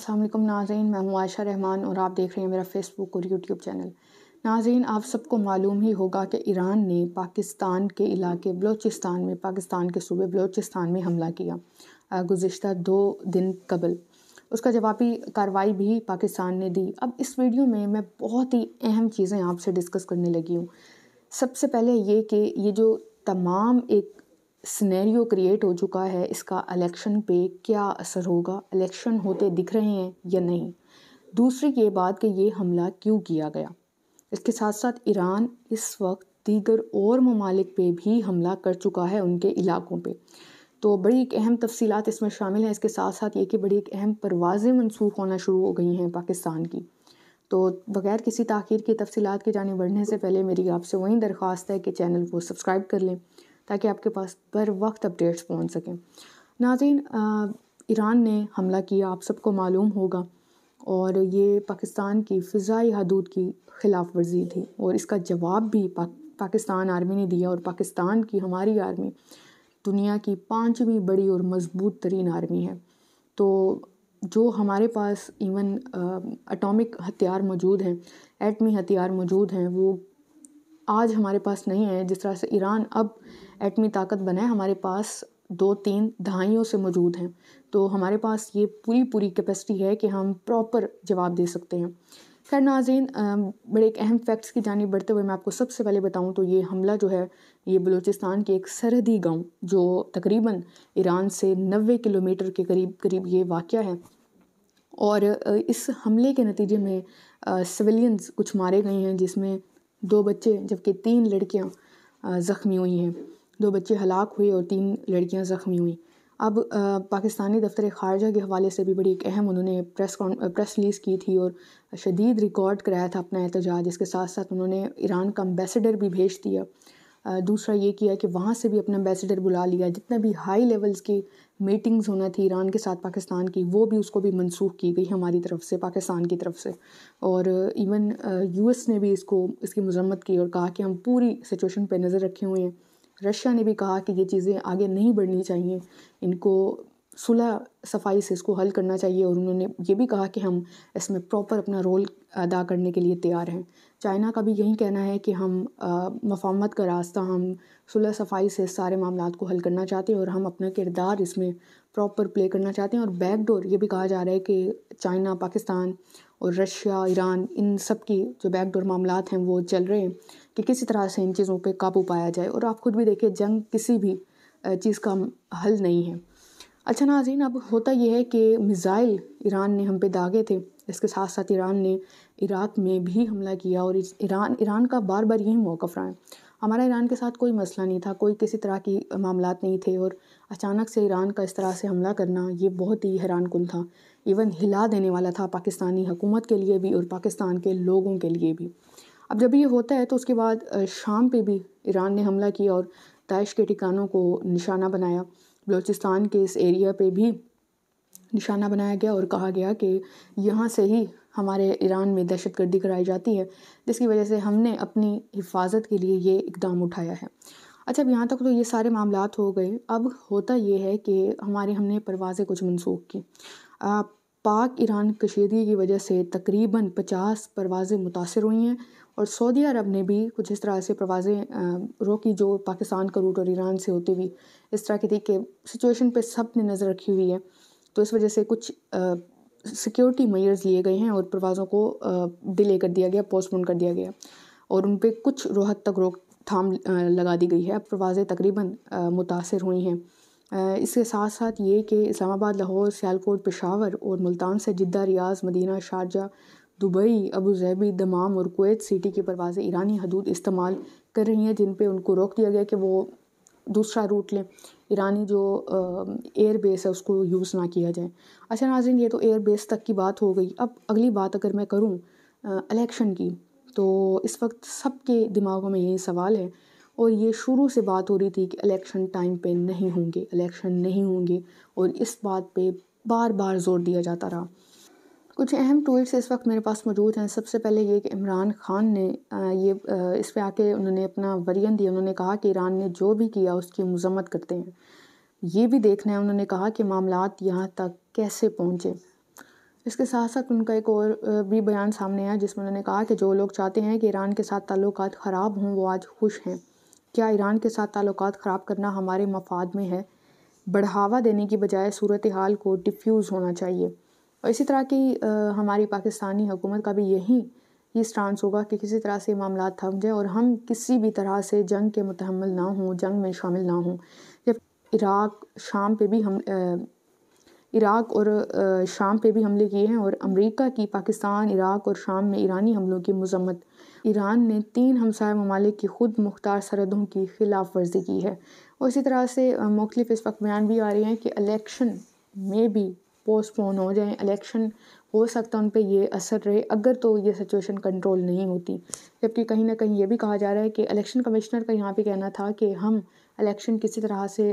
السلام علیکم ناظرین، میں ہوں عائشہ رحمان اور آپ دیکھ رہے ہیں میرا فیس بک اور یوٹیوب چینل۔ ناظرین، آپ سب کو معلوم ہی ہوگا کہ ایران نے پاکستان کے علاقے بلوچستان میں، پاکستان کے صوبے بلوچستان میں حملہ کیا گزشتہ 2 دن قبل۔ اس کا جوابی کارروائی بھی پاکستان نے دی۔ اب اس ویڈیو میں بہت ہی اہم چیزیں آپ سے ڈسکس کرنے لگی ہوں۔ سب سے پہلے یہ کہ یہ جو تمام ایک سینیریو کریٹ ہو چکا ہے، اس کا الیکشن پہ کیا اثر ہوگا، الیکشن ہوتے دکھ رہے ہیں یا نہیں۔ دوسری یہ بات کہ یہ حملہ کیوں کیا گیا۔ اس کے ساتھ ساتھ ایران اس وقت دیگر اور ممالک پہ بھی حملہ کر چکا ہے، ان کے علاقوں پہ۔ تو بڑی ایک اہم تفصیلات اس میں شامل ہیں۔ اس کے ساتھ ساتھ یہ کہ بڑی ایک اہم پروازیں منسوخ ہونا شروع ہو گئی ہیں پاکستان کی۔ تو بغیر کسی تاخیر کی تفصیلات کی جانب بڑھنے سے پہلے میری آپ سے وہی درخواست ہے کہ چینل کو سبسکرائب کر لیں تاکہ آپ کے پاس بر وقت اپڈیٹس پہنچ سکیں۔ ناظرین، ایران نے حملہ کیا، آپ سب کو معلوم ہوگا، اور یہ پاکستان کی فضائی حدود کی خلاف ورزی تھی، اور اس کا جواب بھی پاکستان آرمی نے دیا۔ اور پاکستان کی ہماری آرمی دنیا کی 5ویں بڑی اور مضبوط ترین آرمی ہے۔ تو جو ہمارے پاس ایون اٹامک ہتھیار موجود ہیں، ایٹمی ہتھیار موجود ہیں، وہ آج ہمارے پاس نہیں ہے۔ جس طرح سے ایران اب ایٹمی طاقت بنا ہے، ہمارے پاس 2-3 دہائیوں سے موجود ہیں۔ تو ہمارے پاس یہ پوری کیپیسٹی ہے کہ ہم پراپر جواب دے سکتے ہیں۔ خیر ناظرین، بڑے ایک اہم فیکٹس کی جانب بڑھتے ہوئے میں آپ کو سب سے پہلے بتاؤں تو یہ حملہ جو ہے، یہ بلوچستان کے ایک سرحدی گاؤں جو تقریباً ایران سے 90 کلومیٹر کے قریب یہ واقع ہے، اور اس حملے کے نتیجے میں سویلینز کچھ مارے گئے ہیں، جس میں 2 بچے جبکہ 3 لڑکیاں زخمی ہوئی ہیں۔ 2 بچے ہلاک ہوئے اور 3 لڑکیاں زخمی ہوئیں۔ اب پاکستانی دفتر خارجہ کے حوالے سے بھی بڑی ایک اہم انہوں نے پریس ریلیز کی تھی اور شدید ریکارڈ کرایا تھا اپنا احتجاج۔ اس کے ساتھ ساتھ انہوں نے ایران کا امبیسڈر بھی بھیج دیا۔ دوسرا یہ کیا کہ وہاں سے بھی اپنا امبیسڈر بلا لیا۔ جتنا بھی ہائی لیولز کی میٹنگز ہونا تھی ایران کے ساتھ پاکستان کی، وہ بھی اس کو بھی منسوخ کی گئی ہماری طرف سے، پاکستان کی طرف سے۔ اور ایون US نے بھی اس کی مذمت کی اور کہا کہ ہم پوری سچویشن پہ نظر رکھے ہوئے ہیں۔ رشیا نے بھی کہا کہ یہ چیزیں آگے نہیں بڑھنی چاہیے، ان کو صلح صفائی سے اس کو حل کرنا چاہیے، اور انہوں نے یہ بھی کہا کہ ہم اس میں پراپر اپنا رول ادا کرنے کے لیے تیار ہیں۔ چائنا کا بھی یہی کہنا ہے کہ ہم مفاہمت کا راستہ، ہم صلح صفائی سے سارے معاملات کو حل کرنا چاہتے ہیں، اور ہم اپنا کردار اس میں پراپر پلے کرنا چاہتے ہیں۔ اور بیک ڈور یہ بھی کہا جا رہا ہے کہ چائنا، پاکستان اور رشیا، ایران، ان سب کی جو بیک ڈور معاملات ہیں وہ چل رہے ہیں کہ کسی طرح سے ان چیزوں پہ قابو پایا جائے۔ اور آپ خود بھی دیکھیں، جنگ کسی بھی چیز کا حل نہیں ہے۔ اچھا ناظرین، اب ہوتا یہ ہے کہ میزائل ایران نے ہم پہ داغے تھے، اس کے ساتھ ساتھ ایران نے عراق میں بھی حملہ کیا، اور ایران کا بار بار یہی موقف رہا ہے۔ ہمارا ایران کے ساتھ کوئی مسئلہ نہیں تھا، کوئی کسی طرح کی معاملات نہیں تھے، اور اچانک سے ایران کا اس طرح سے حملہ کرنا یہ بہت ہی حیران کن تھا، ایون ہلا دینے والا تھا پاکستانی حکومت کے لیے بھی اور پاکستان کے لوگوں کے لیے بھی۔ اب جب یہ ہوتا ہے تو اس کے بعد شام پہ بھی ایران نے حملہ کیا اور داعش کے ٹھکانوں کو نشانہ بنایا۔ بلوچستان کے اس ایریا پہ بھی نشانہ بنایا گیا اور کہا گیا کہ یہاں سے ہی ہمارے ایران میں دہشت گردی کرائی جاتی ہے، جس کی وجہ سے ہم نے اپنی حفاظت کے لیے یہ اقدام اٹھایا ہے۔ اچھا، اب یہاں تک تو یہ سارے معاملات ہو گئے۔ اب ہوتا یہ ہے کہ ہم نے پروازیں کچھ منسوخ کی۔ پاک ایران کشیدگی کی وجہ سے تقریباً 50 پروازیں متاثر ہوئی ہیں، اور سعودی عرب نے بھی کچھ اس طرح سے پروازیں روکی جو پاکستان کا روٹ اور ایران سے ہوتے ہوئی اس طرح کی تھی کہ سچویشن پہ سب نے نظر رکھی ہوئی ہے۔ تو اس وجہ سے کچھ سیکیورٹی میئرز لیے گئے ہیں اور پروازوں کو ڈیلے کر دیا گیا، پوسٹ پون کر دیا گیا، اور ان پہ کچھ حد تک روک تھام لگا دی گئی ہے۔ اب پروازیں تقریباً متاثر ہوئی ہیں۔ اس کے ساتھ ساتھ یہ کہ اسلام آباد، لاہور، سیالکوٹ، پشاور اور ملتان سے جدہ، ریاض، مدینہ، شارجہ، دبئی، ابوظہبی، دمام اور کویت سٹی کی پروازیں ایرانی حدود استعمال کر رہی ہیں، جن پہ ان کو روک دیا گیا کہ وہ دوسرا روٹ لیں، ایرانی جو ایئر بیس ہے اس کو یوز نہ کیا جائے۔ اچھا ناظرین، یہ تو ایئر بیس تک کی بات ہو گئی۔ اب اگلی بات اگر میں کروں الیکشن کی، تو اس وقت سب کے دماغوں میں یہی سوال ہے، اور یہ شروع سے بات ہو رہی تھی کہ الیکشن ٹائم پہ نہیں ہوں گے، الیکشن نہیں ہوں گے، اور اس بات پہ بار بار زور دیا جاتا رہا۔ کچھ اہم ٹویٹس اس وقت میرے پاس موجود ہیں۔ سب سے پہلے یہ کہ عمران خان نے اس پہ آ کے انہوں نے اپنا ورژن دیا۔ انہوں نے کہا کہ ایران نے جو بھی کیا اس کی مذمت کرتے ہیں، یہ بھی دیکھنا ہے انہوں نے کہا کہ معاملات یہاں تک کیسے پہنچے۔ اس کے ساتھ ساتھ ان کا ایک اور بھی بیان سامنے آیا جس میں انہوں نے کہا کہ جو لوگ چاہتے ہیں کہ ایران کے ساتھ تعلقات خراب ہوں وہ آج خوش ہیں. کیا ایران کے ساتھ تعلقات خراب کرنا ہمارے مفاد میں ہے؟ بڑھاوا دینے کی بجائے صورتحال کو ڈیفیوز ہونا چاہیے. اور اسی طرح کی ہماری پاکستانی حکومت کا بھی یہی سٹانس ہوگا کہ کسی طرح سے معاملات تھم جائیں اور ہم کسی بھی طرح سے جنگ کے متحمل نہ ہوں، جنگ میں شامل نہ ہوں. جب عراق اور شام پہ بھی حملے کیے ہیں اور امریکہ کی پاکستان، عراق اور شام میں ایرانی حملوں کی مذمت، ایران نے 3 ہمسایہ ممالک کی خود مختار سرحدوں کی خلاف ورزی کی ہے. اور اسی طرح سے مختلف اس وقت بیان بھی آ رہے ہیں کہ الیکشن میں بھی پوسٹ پون ہو جائیں، الیکشن ہو سکتا ان پہ یہ اثر رہے اگر تو یہ سچویشن کنٹرول نہیں ہوتی. جبکہ کہیں نہ کہیں یہ بھی کہا جا رہا ہے کہ الیکشن کمشنر کا یہاں پہ کہنا تھا کہ ہم الیکشن کسی طرح سے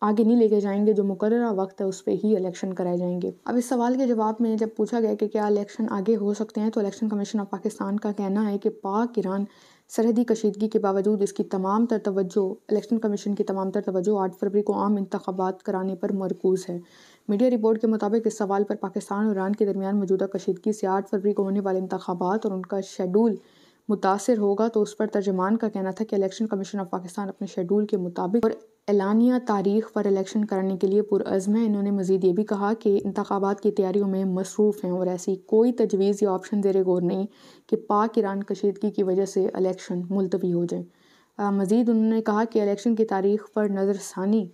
آگے نہیں لے کے جائیں گے، جو مقررہ وقت ہے اس پہ ہی الیکشن کرائے جائیں گے. اب اس سوال کے جواب میں جب پوچھا گیا کہ کیا الیکشن آگے ہو سکتے ہیں، تو الیکشن کمیشن آف پاکستان کا کہنا ہے کہ پاک ایران سرحدی کشیدگی کے باوجود اس کی تمام تر توجہ، الیکشن کمیشن کی تمام تر توجہ 8 فروری کو عام انتخابات کرانے پر مرکوز ہے. میڈیا رپورٹ کے مطابق اس سوال پر پاکستان اور ایران کے درمیان موجودہ کشیدگی سے 8 فروری کو ہونے والے انتخابات اور ان کا شیڈول متاثر ہوگا، تو اس پر ترجمان کا کہنا تھا کہ الیکشن کمیشن آف پاکستان اپنے شیڈول کے مطابق اور اعلانیہ تاریخ پر الیکشن کرانے کے لیے پرعزم ہے. انہوں نے مزید یہ بھی کہا کہ انتخابات کی تیاریوں میں مصروف ہیں اور ایسی کوئی تجویز یا آپشن زیر غور نہیں کہ پاک ایران کشیدگی کی وجہ سے الیکشن ملتوی ہو جائیں. مزید انہوں نے کہا کہ الیکشن کی تاریخ پر نظر ثانی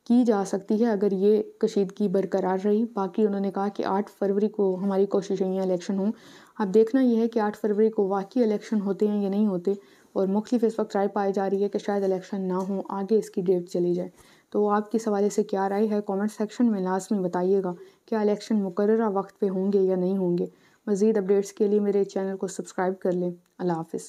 کی جا سکتی ہے اگر یہ کشیدگی برقرار رہی. باقی انہوں نے کہا کہ 8 فروری کو ہماری کوشش ہے الیکشن ہوں. اب دیکھنا یہ ہے کہ 8 فروری کو واقعی الیکشن ہوتے ہیں یا نہیں ہوتے، اور مختلف اس وقت رائے پائی جا رہی ہے کہ شاید الیکشن نہ ہوں، آگے اس کی ڈیٹ چلی جائے. تو آپ کی حوالے سے کیا رائے ہے؟ کامنٹ سیکشن میں لازمی بتائیے گا. کیا الیکشن مقررہ وقت پہ ہوں گے یا نہیں ہوں گے؟ مزید اپڈیٹس کے لیے میرے چینل کو سبسکرائب کر لیں. اللہ حافظ.